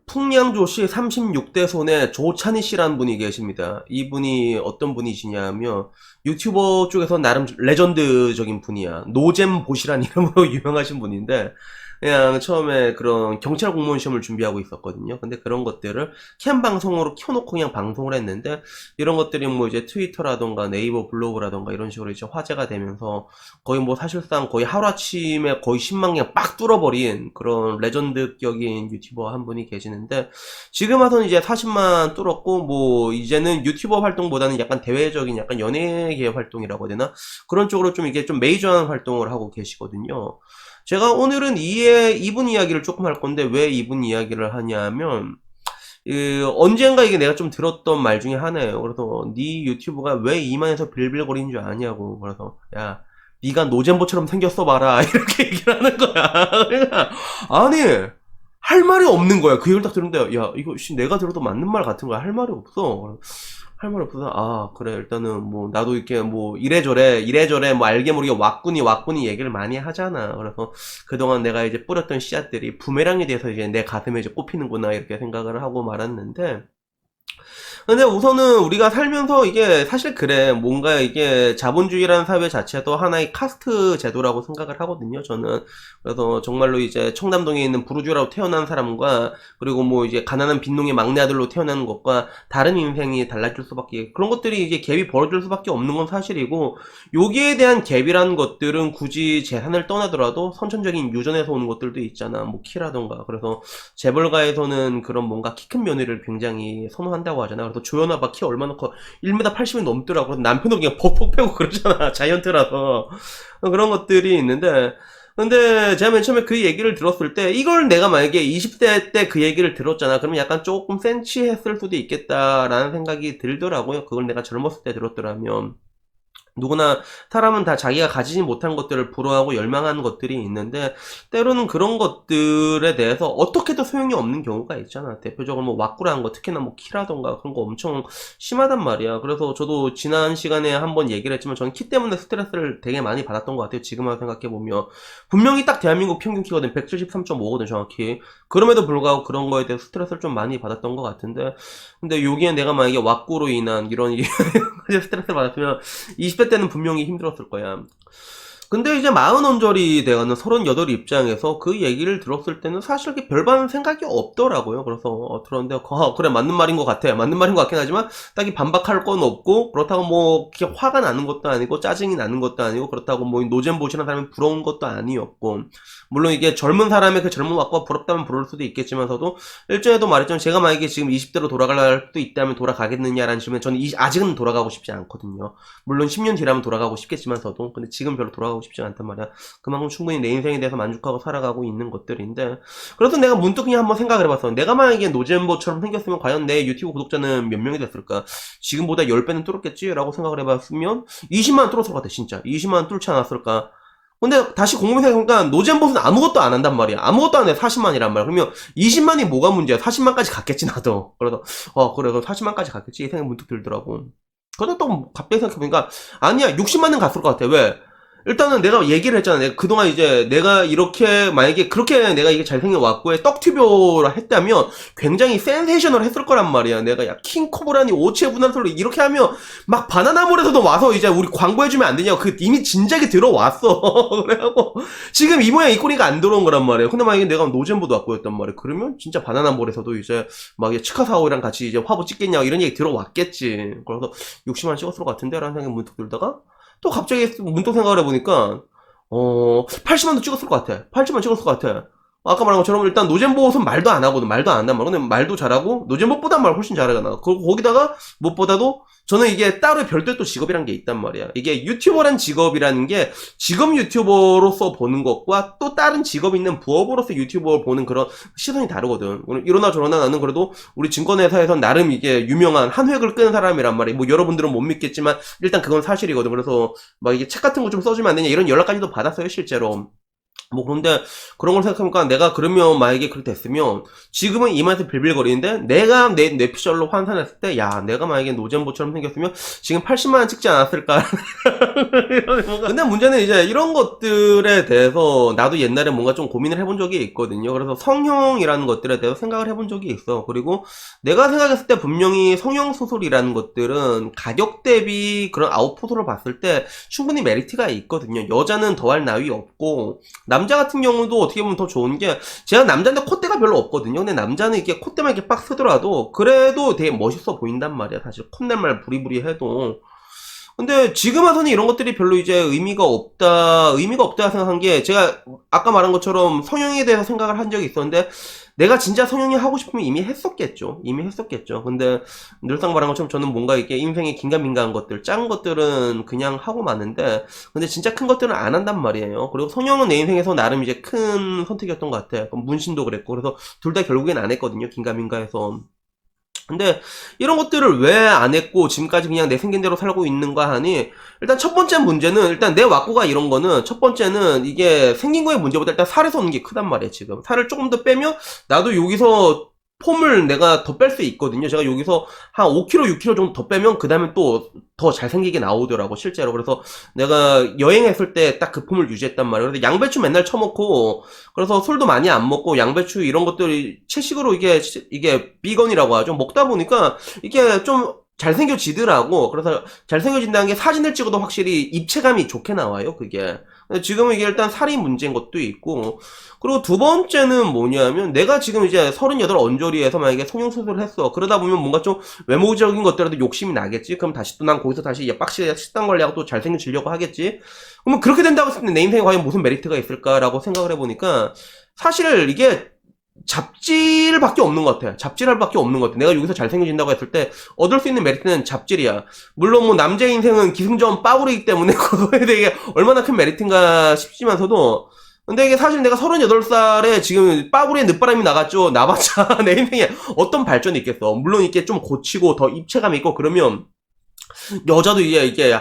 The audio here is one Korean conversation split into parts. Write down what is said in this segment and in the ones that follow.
풍량조씨 36대 손에 조찬희 씨라는 분이 계십니다. 이분이 어떤 분이시냐면 유튜버 쪽에서 나름 레전드적인 분이야. 노잼보시란 이름으로 유명하신 분인데 그냥 처음에 그런 경찰 공무원 시험을 준비하고 있었거든요. 근데 그런 것들을 캠 방송으로 켜놓고 그냥 방송을 했는데 이런 것들이 뭐 이제 트위터라던가 네이버 블로그라던가 이런 식으로 이제 화제가 되면서 거의 뭐 사실상 거의 하루아침에 거의 10만 그냥 빡 뚫어버린 그런 레전드격인 유튜버 한 분이 계시는데 지금 와서는 이제 40만 뚫었고 뭐 이제는 유튜버 활동보다는 약간 대외적인 약간 연예계 활동이라고 해야 되나? 그런 쪽으로 좀 이게 좀 메이저한 활동을 하고 계시거든요. 제가 오늘은 이분 이야기를 조금 할 건데 왜 이분 이야기를 하냐면 언젠가 이게 내가 좀 들었던 말 중에 하나예요. 그래서 네 유튜브가 왜 이만해서 빌빌거리는 줄 아냐고. 그래서 야 네가 노잼보처럼 생겼어 봐라 이렇게 얘기를 하는 거야. 그러니까 아니 할 말이 없는 거야. 그 얘기를 딱 들었는데 야 이거 내가 들어도 맞는 말 같은 거야. 할 말이 없어. 할 말이 없어서 아 그래 일단은 뭐 나도 이렇게 뭐 이래저래 뭐 알게 모르게 왁구니 얘기를 많이 하잖아. 그래서 그동안 내가 이제 뿌렸던 씨앗들이 부메랑이 돼서 이제 내 가슴에 이제 꼽히는구나 이렇게 생각을 하고 말았는데 근데 우선은 우리가 살면서 이게 사실 그래 뭔가 이게 자본주의라는 사회 자체도 하나의 카스트 제도라고 생각을 하거든요 저는. 그래서 정말로 이제 청담동에 있는 부르주아로 태어난 사람과 그리고 뭐 이제 가난한 빈농의 막내 아들로 태어나는 것과 다른 인생이 달라질 수밖에 그런 것들이 이제 갭이 벌어질 수밖에 없는 건 사실이고 여기에 대한 갭이라는 것들은 굳이 재산을 떠나더라도 선천적인 유전에서 오는 것들도 있잖아 뭐 키라던가. 그래서 재벌가에서는 그런 뭔가 키 큰 며느리를 굉장히 선호한다고 하잖아. 그래서 조연아 봐 키 얼마나 커 1m 80이 넘더라고. 남편도 그냥 퍽퍽 패고 그러잖아 자이언트라서. 그런 것들이 있는데 근데 제가 맨 처음에 그 얘기를 들었을 때 이걸 내가 만약에 20대 때 그 얘기를 들었잖아 그러면 약간 조금 센치했을 수도 있겠다라는 생각이 들더라고요. 그걸 내가 젊었을 때 들었더라면. 누구나 사람은 다 자기가 가지지 못한 것들을 부러워하고 열망하는 것들이 있는데 때로는 그런 것들에 대해서 어떻게도 소용이 없는 경우가 있잖아. 대표적으로 뭐 왁구라는 거 특히나 뭐 키라던가 그런 거 엄청 심하단 말이야. 그래서 저도 지난 시간에 한번 얘기를 했지만 저는 키 때문에 스트레스를 되게 많이 받았던 것 같아요. 지금 와서 생각해보면 분명히 딱 대한민국 평균 키거든. 173.5거든 정확히. 그럼에도 불구하고 그런 거에 대해서 스트레스를 좀 많이 받았던 것 같은데 근데 여기에 내가 만약에 왁구로 인한 이런 스트레스를 받았으면 20대 때는 분명히 힘들었을 거야. 근데 이제 40언저리 돼가는 38 입장에서 그 얘기를 들었을 때는 사실 별반 생각이 없더라고요. 그래서 들었는데 그래 맞는 말인 것 같아. 맞는 말인 것 같긴 하지만 딱히 반박할 건 없고 그렇다고 뭐 화가 나는 것도 아니고 짜증이 나는 것도 아니고 그렇다고 뭐 노잼보시는 사람이 부러운 것도 아니었고 물론 이게 젊은 사람의 그 젊은 왁구가 부럽다면 부러울 수도 있겠지만서도 일전에도 말했지만 제가 만약에 지금 20대로 돌아갈 수 있다면 돌아가겠느냐라는 질문에 저는 아직은 돌아가고 싶지 않거든요. 물론 10년 뒤라면 돌아가고 싶겠지만서도 근데 지금 별로 돌아가고 싶지 않단 말이야. 그만큼 충분히 내 인생에 대해서 만족하고 살아가고 있는 것들인데 그래서 내가 문득 그냥 한번 생각을 해봤어. 내가 만약에 노잼보처럼 생겼으면 과연 내 유튜브 구독자는 몇 명이 됐을까? 지금보다 10배는 뚫었겠지? 라고 생각을 해봤으면 20만 뚫었을 것 같아 진짜. 20만 뚫지 않았을까? 근데 다시 곰곰이 생각해보니까 노잼봇은 아무것도 안 한단 말이야. 아무것도 안 해. 40만이란 말이야. 그러면 20만이 뭐가 문제야? 40만까지 갔겠지 나도. 그래서 그래 40만까지 갔겠지 이 생각이 문득 들더라고. 그러다 또 갑자기 생각해보니까 아니야 60만은 갔을 것 같아. 왜? 일단은 내가 얘기를 했잖아. 내가 그동안 이제 내가 이렇게 만약에 그렇게 내가 이게 잘생긴 왁구에 떡튜브를 했다면 굉장히 센세이션을 했을 거란 말이야. 내가 야 킹코브라니 오체 분할설로 이렇게 하면 막 바나나몰에서도 와서 이제 우리 광고해주면 안 되냐고 그 이미 진작에 들어왔어. 그래갖고 지금 이 모양 이 꼴이가 안 들어온 거란 말이야. 근데 만약에 내가 노잼보도 왁구였단 말이야. 그러면 진짜 바나나몰에서도 이제 막 치카사오랑 같이 이제 화보 찍겠냐고 이런 얘기 들어왔겠지. 그래서 60만 찍었을 것 같은데 라는 생각이 문득 들다가 또 갑자기 문득 생각을 해보니까 80만도 찍었을 것 같아. 80만 찍었을 것 같아. 아까 말한 것처럼 일단 노잼봇은 말도 안 하거든. 말도 안 한단 말이야. 근데 말도 잘하고 노잼봇보다 말 훨씬 잘하잖아. 거기다가 무엇보다도 저는 이게 따로 별도의 또 직업이란 게 있단 말이야. 이게 유튜버란 직업이라는 게 직업 유튜버로서 보는 것과 또 다른 직업 있는 부업으로서 유튜버를 보는 그런 시선이 다르거든. 이러나 저러나 나는 그래도 우리 증권회사에선 나름 이게 유명한 한 획을 끈 사람이란 말이야. 뭐 여러분들은 못 믿겠지만 일단 그건 사실이거든. 그래서 막 이게 책 같은 거 좀 써주면 안 되냐 이런 연락까지도 받았어요 실제로. 뭐 그런데 그런 걸 생각해보니까 내가 그러면 만약에 그렇게 됐으면 지금은 이마에서 빌빌거리는데 내가 내 뇌피셜로 환산했을 때 야 내가 만약에 노잼보처럼 생겼으면 지금 80만원 찍지 않았을까. 근데 문제는 이제 이런 것들에 대해서 나도 옛날에 뭔가 좀 고민을 해본 적이 있거든요. 그래서 성형이라는 것들에 대해서 생각을 해본 적이 있어. 그리고 내가 생각했을 때 분명히 성형 수술이라는 것들은 가격 대비 그런 아웃풋으로 봤을 때 충분히 메리트가 있거든요. 여자는 더할 나위 없고 남자 같은 경우도 어떻게 보면 더 좋은 게 제가 남자인데 콧대가 별로 없거든요. 근데 남자는 이렇게 콧대만 이렇게 빡 쓰더라도 그래도 되게 멋있어 보인단 말이야. 사실 콧날말 부리부리 해도. 근데 지금 와서는 이런 것들이 별로 이제 의미가 없다 생각한 게 제가 아까 말한 것처럼 성형에 대해서 생각을 한 적이 있었는데 내가 진짜 성형이 하고 싶으면 이미 했었겠죠. 이미 했었겠죠. 근데 늘상 말한 것처럼 저는 뭔가 이게 인생에 긴가민가한 것들, 작은 것들은 그냥 하고 마는데 근데 진짜 큰 것들은 안 한단 말이에요. 그리고 성형은 내 인생에서 나름 이제 큰 선택이었던 것 같아. 문신도 그랬고 그래서 둘 다 결국엔 안 했거든요. 긴가민가해서. 근데 이런 것들을 왜 안 했고 지금까지 그냥 내 생긴 대로 살고 있는가 하니 일단 첫 번째 문제는 일단 내 왁구가 이런 거는 첫 번째는 이게 생긴 거의 문제보다 일단 살에서 오는 게 크단 말이에요. 지금 살을 조금 더 빼면 나도 여기서 폼을 내가 더 뺄 수 있거든요. 제가 여기서 한 5kg, 6kg 정도 더 빼면 그 다음에 또 더 잘생기게 나오더라고 실제로. 그래서 내가 여행했을 때 딱 그 폼을 유지했단 말이에요. 그래서 양배추 맨날 처먹고 그래서 술도 많이 안 먹고 양배추 이런 것들이 채식으로 이게 비건이라고 하죠. 먹다 보니까 이게 좀 잘생겨지더라고. 그래서 잘생겨진다는 게 사진을 찍어도 확실히 입체감이 좋게 나와요, 그게. 근데 지금은 이게 일단 살이 문제인 것도 있고, 그리고 두 번째는 뭐냐면, 내가 지금 이제 38 언저리에서 만약에 성형수술을 했어. 그러다 보면 뭔가 좀 외모적인 것들에도 욕심이 나겠지? 그럼 다시 또 난 거기서 다시 빡시게 식단 관리하고 또 잘생겨지려고 하겠지? 그러면 그렇게 된다고 했을 때 내 인생에 과연 무슨 메리트가 있을까라고 생각을 해보니까, 사실 이게 잡질밖에 없는 것 같아. 잡질할 밖에 없는 것 같아. 내가 여기서 잘생겨진다고 했을 때 얻을 수 있는 메리트는 잡질이야. 물론 뭐 남자의 인생은 기승전 빠구리이기 때문에 그거에 대해 얼마나 큰 메리트인가 싶지만서도 근데 이게 사실 내가 38살에 지금 빠구리에 늦바람이 나갔죠. 나봤자 내 인생에 어떤 발전이 있겠어. 물론 이게 좀 고치고 더 입체감 있고 그러면 여자도 이게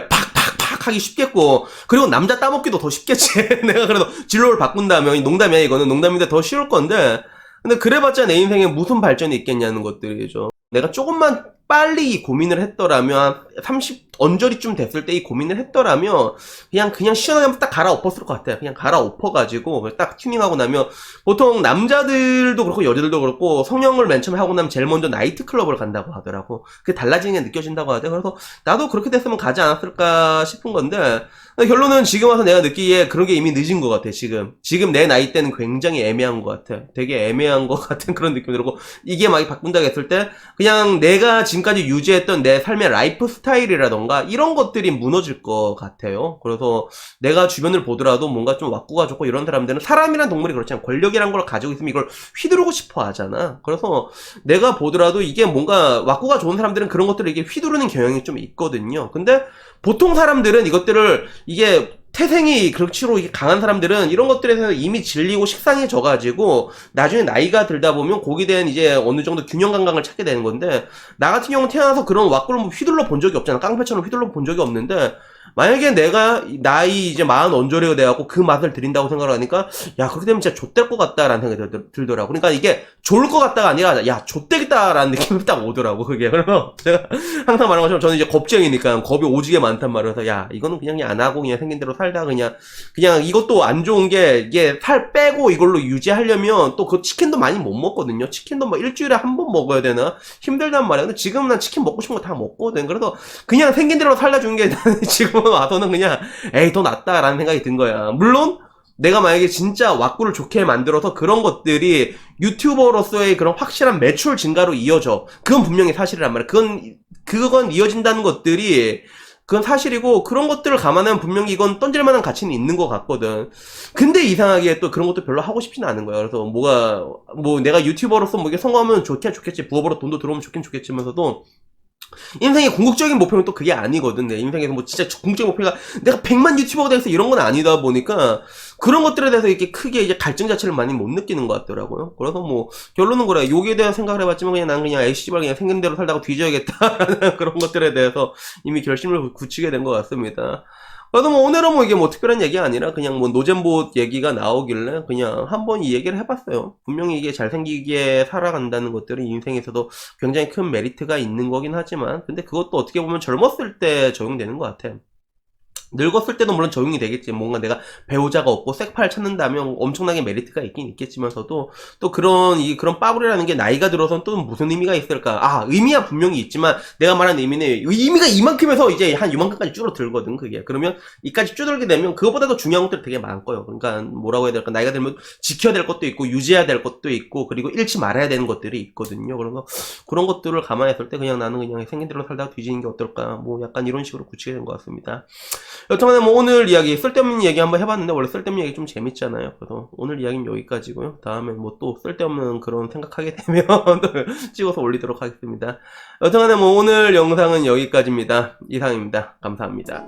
팍팍팍 하기 쉽겠고 그리고 남자 따먹기도 더 쉽겠지. 내가 그래도 진로를 바꾼다면 농담이야. 이거는 농담인데 더 쉬울 건데 근데 그래봤자 내 인생에 무슨 발전이 있겠냐는 것들이죠. 내가 조금만 빨리 이 고민을 했더라면 30 언저리쯤 됐을 때 이 고민을 했더라면 그냥 시원하게 딱 갈아엎었을 것 같아요. 그냥 갈아엎어가지고 딱 튜닝하고 나면 보통 남자들도 그렇고 여자들도 그렇고 성형을 맨 처음에 하고 나면 제일 먼저 나이트클럽을 간다고 하더라고. 그게 달라지는 게 느껴진다고 하대. 그래서 나도 그렇게 됐으면 가지 않았을까 싶은 건데 결론은 지금 와서 내가 느끼기에 그런 게 이미 늦은 것 같아. 지금 내 나이 때는 굉장히 애매한 것 같아. 되게 애매한 것 같은 그런 느낌이 들고 이게 막 바꾼다고 했을 때 그냥 내가 지금까지 유지했던 내 삶의 라이프 스타일이라던가 이런 것들이 무너질 것 같아요. 그래서 내가 주변을 보더라도 뭔가 좀 왁구가 좋고 이런 사람들은 사람이란 동물이 그렇잖아. 권력이란 걸 가지고 있으면 이걸 휘두르고 싶어 하잖아. 그래서 내가 보더라도 이게 뭔가 왁구가 좋은 사람들은 그런 것들을 이게 휘두르는 경향이 좀 있거든요. 근데 보통 사람들은 이것들을 이게 태생이 그렇지로 강한 사람들은 이런 것들에 대해서 이미 질리고 식상해져가지고 나중에 나이가 들다 보면 거기에 대한 이제 어느 정도 균형 감각을 찾게 되는 건데 나 같은 경우는 태어나서 그런 왁구를 뭐 휘둘러 본 적이 없잖아. 깡패처럼 휘둘러 본 적이 없는데 만약에 내가 나이 이제 40 언저리가 돼갖고 그 맛을 들인다고 생각을 하니까 야 그렇게 되면 진짜 좆될 것 같다라는 생각이 들더라고. 그러니까 이게 좋을 것 같다가 아니라 야 좆되겠다라는 느낌이 딱 오더라고 그게. 그러면 제가 항상 말한 것처럼 저는 이제 겁쟁이니까 겁이 오지게 많단 말이에요. 그래서 야 이거는 그냥 안 하고 그냥 생긴 대로 살다 그냥 이것도 안 좋은 게 이게 살 빼고 이걸로 유지하려면 또 그 치킨도 많이 못 먹거든요. 치킨도 뭐 일주일에 한 번 먹어야 되나 힘들단 말이야. 근데 지금 난 치킨 먹고 싶은 거 다 먹거든. 그래서 그냥 생긴 대로 살려준 게 나는 지금 와서는 그냥 에이 더 낫다라는 생각이 든 거야. 물론 내가 만약에 진짜 왁구를 좋게 만들어서 그런 것들이 유튜버로서의 그런 확실한 매출 증가로 이어져. 그건 분명히 사실이란 말이야. 그건 이어진다는 것들이 그건 사실이고 그런 것들을 감안하면 분명히 이건 던질 만한 가치는 있는 것 같거든. 근데 이상하게 또 그런 것도 별로 하고 싶지는 않은 거야. 그래서 뭐 내가 유튜버로서 뭐 이게 성공하면 좋겠지. 부업으로 돈도 들어오면 좋겠지면서도 인생의 궁극적인 목표는 또 그게 아니거든. 내 인생에서 뭐 진짜 궁극적인 목표가 내가 100만 유튜버가 돼서 이런 건 아니다 보니까 그런 것들에 대해서 이렇게 크게 이제 갈증 자체를 많이 못 느끼는 것 같더라고요. 그래서 뭐 결론은 그래. 여기에 대해서 생각을 해봤지만 그냥 난 그냥 씨발 그냥 생긴 대로 살다가 뒤져야겠다라는 그런 것들에 대해서 이미 결심을 굳히게 된 것 같습니다. 그래도 뭐 오늘은 뭐 이게 뭐 특별한 얘기가 아니라 그냥 뭐 노잼봇 얘기가 나오길래 그냥 한번 이 얘기를 해봤어요. 분명히 이게 잘생기게 살아간다는 것들이 인생에서도 굉장히 큰 메리트가 있는 거긴 하지만 근데 그것도 어떻게 보면 젊었을 때 적용되는 것 같아. 늙었을 때도 물론 적용이 되겠지. 뭔가 내가 배우자가 없고 색팔 찾는다면 엄청나게 메리트가 있긴 있겠지만서도 또 그런 빠블이라는 게 나이가 들어선 또 무슨 의미가 있을까? 아, 의미야 분명히 있지만 내가 말한 의미는 의미가 이만큼에서 이제 한 이만큼까지 줄어들거든, 그게. 그러면 이까지 줄어들게 되면 그것보다 더 중요한 것들 되게 많고요. 그러니까 뭐라고 해야 될까? 나이가 들면 지켜야 될 것도 있고 유지해야 될 것도 있고 그리고 잃지 말아야 되는 것들이 있거든요. 그래서 그런 것들을 감안했을 때 그냥 나는 그냥 생긴 대로 살다가 뒤지는 게 어떨까? 뭐 약간 이런 식으로 굳히게 된 것 같습니다. 여튼간에 뭐 오늘 이야기 쓸데없는 얘기 한번 해봤는데 원래 쓸데없는 얘기 좀 재밌잖아요. 그래서 오늘 이야기는 여기까지고요. 다음에 뭐 또 쓸데없는 그런 생각하게 되면 찍어서 올리도록 하겠습니다. 여튼간에 뭐 오늘 영상은 여기까지입니다. 이상입니다. 감사합니다.